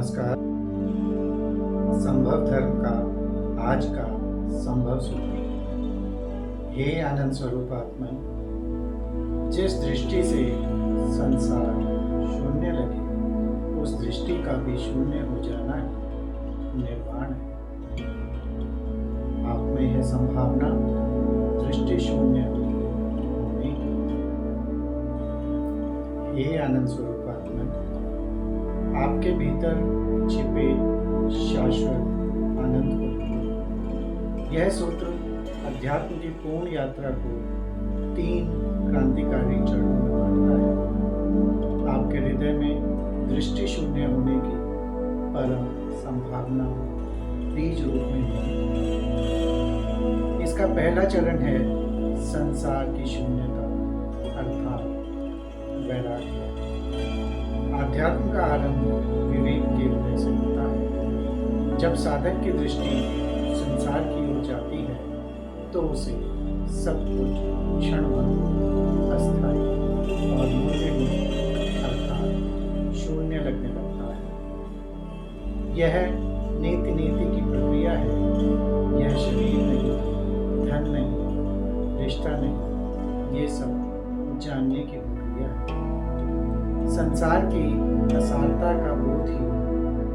नमस्कार। संभव धर्म का आज का संभव सूत्र। हे आनंद स्वरूप आत्मन, जिस दृष्टि से संसार शून्य लगे, उस दृष्टि का भी शून्य हो जाना ही निर्वाण है। आप में है संभावना दृष्टि शून्य होने की। हे आनंद स्वरूप आत्मन, आपके भीतर छिपे शाश्वत आनंद को। यह सूत्र अध्यात्म की पूर्ण यात्रा को 3 क्रांतिकारी चरणों में बांटता है। आपके हृदय में दृष्टि शून्य होने की परम संभावना बीज रूप में है। इसका पहला चरण है संसार की शून्यता अर्थात वैराग्य। आध्यात्म का आरंभ विवेक के उदय से होता है। जब साधक की दृष्टि संसार की ओर जाती है तो उसे सब कुछ क्षणभंग, अस्थायी और मूल्यहीन अर्थात शून्य लगने लगता है। यह नीति की प्रक्रिया है। यह शरीर नहीं, धन नहीं, रिश्ता नहीं, ये सब जानने की प्रक्रिया है। संसार की असारता का बोध ही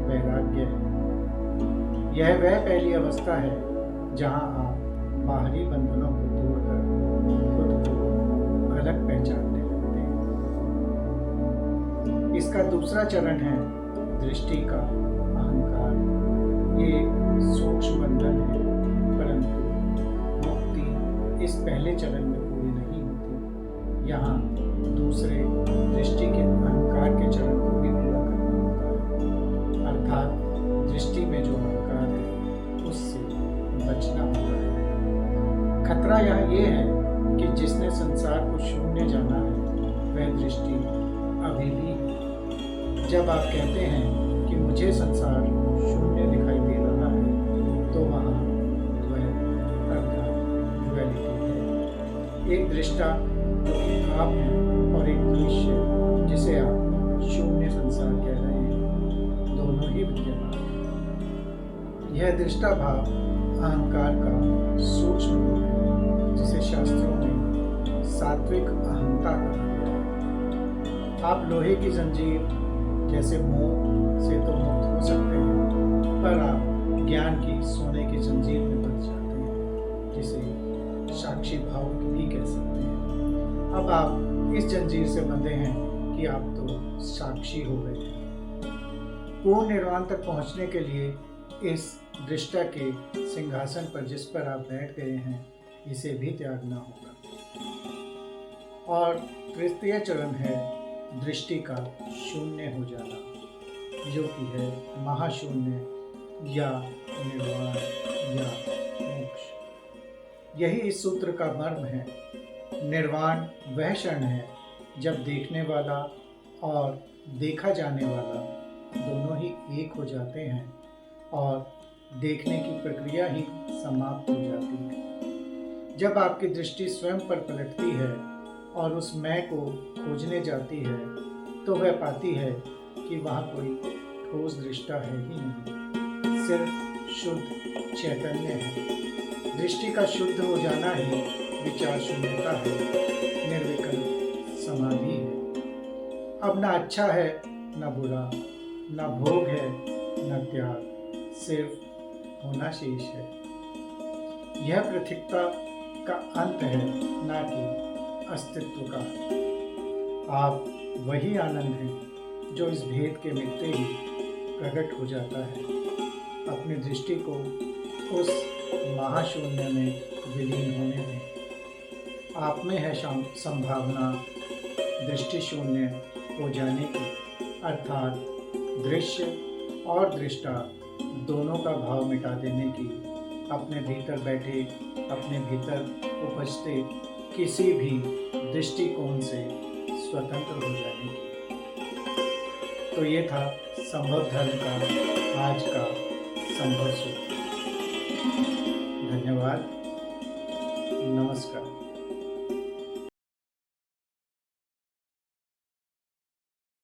वैराग्य है। यह वह पहली अवस्था है जहां आप बाहरी बंधनों को तोड़कर खुद को अलग पहचानने लगते हैं। इसका दूसरा चरण है दृष्टि का अहंकार। ये सूक्ष्म बंधन है, परंतु मुक्ति इस पहले चरण में पूरी नहीं होती। यहाँ दूसरे दृष्टि के अहंकार के चरण को भी पूरा करना होता है। अर्थात दृष्टि में जो अहंकार है उससे बचना होता है। खतरा यहाँ ये है कि जिसने संसार को शून्य जाना है वह दृष्टि अभी भी है। जब आप कहते हैं कि मुझे संसार शून्य दिखाई दे रहा है तो वहाँ द्वैत अर्थात ड्युअलिटी है। एक दृष्टा जो कि आप हैं और एक दृश्य जिसे आप शून्य संसार कह रहे हैं, दोनों ही विद्यमान हैं। यह दृष्टा भाव अहंकार का सूक्ष्म रूप है, जिसे शास्त्रों में सात्विक अहंता कहा गया है। आप लोहे की जंजीर जैसे मोह से तो मुक्त हो सकते हैं, पर आप ज्ञान की सोने की जंजीर में बंध जाते हैं, जिसे साक्षी भाव भी कह सकते हैं। अब आप इस जंजीर से बंधे हैं कि आप तो साक्षी हो गए हैं। पूर्ण निर्वाण तक पहुंचने के लिए इस दृष्टा के सिंहासन पर जिस पर आप बैठ गए हैं, इसे भी त्यागना होगा। और तृतीय चरण है दृष्टि का शून्य हो जाना, जो कि है महाशून्य या निर्वाण या मोक्ष। यही इस सूत्र का मर्म है। निर्वाण वह क्षण है जब देखने वाला और देखा जाने वाला दोनों ही एक हो जाते हैं और देखने की प्रक्रिया ही समाप्त हो जाती है। जब आपकी दृष्टि स्वयं पर पलटती है और उस मैं को खोजने जाती है तो वह पाती है कि वहाँ कोई ठोस दृष्टा है ही नहीं, सिर्फ शुद्ध चैतन्य है। दृष्टि का शुद्ध हो जाना ही विचार शून्यता है, निर्विकल्प समाधि है। अब ना अच्छा है ना बुरा, ना भोग है ना त्याग, सिर्फ होना शेष है। यह पृथकता का अंत है, ना कि अस्तित्व का। आप वही आनंद हैं जो इस भेद के मिटते ही प्रकट हो जाता है। अपनी दृष्टि को उस महाशून्य में विलीन होने दें। आप में है संभावना दृष्टि शून्य हो जाने की, अर्थात दृश्य और दृष्टा दोनों का भाव मिटा देने की, अपने भीतर बैठे, अपने भीतर उपजते किसी भी दृष्टिकोण से स्वतंत्र हो जाने की। तो ये था संभव धर्म का आज का संभव सूत्र। धन्यवाद। नमस्कार।